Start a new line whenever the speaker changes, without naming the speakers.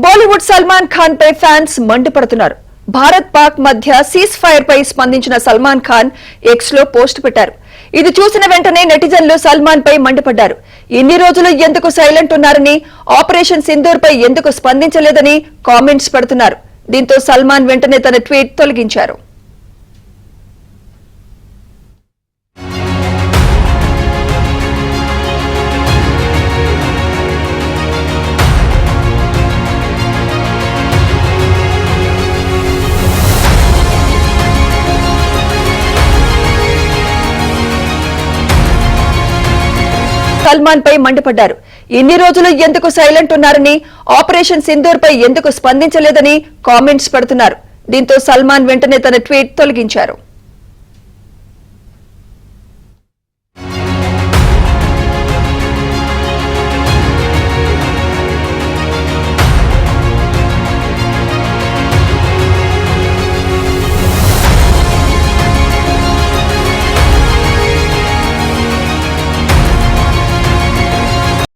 బాలీవుడ్ సల్మాన్ ఖాన్ పై fans మండిపడుతున్నారు. భారత్ పాక్ మధ్య cease fire పై స్పందించిన సల్మాన్ ఖాన్ ఎక్స్ లో పోస్ట్ పెట్టారు. ఇది చూసిన వెంటనే నెటిజన్లు సల్మాన్ పై మండిపడ్డారు. ఇన్ని రోజులు ఎందుకు సైలెంట్ ఉన్నారని, ఆపరేషన్ సింధూర్ పై ఎందుకు స్పందించలేదని కామెంట్స్ పెడుతున్నారు. దీంతో సల్మాన్ వెంటనే తన ట్వీట్ తొలగించారు. సల్మాన్ పై మండిపడ్డారు. ఇన్ని రోజులు ఎందుకు సైలెంట్ ఉన్నారని, ఆపరేషన్ సింధూర్ పై ఎందుకు స్పందించలేదని కామెంట్స్ పెడుతున్నారు. దీంతో సల్మాన్ వెంటనే తన ట్వీట్ తొలగించారు.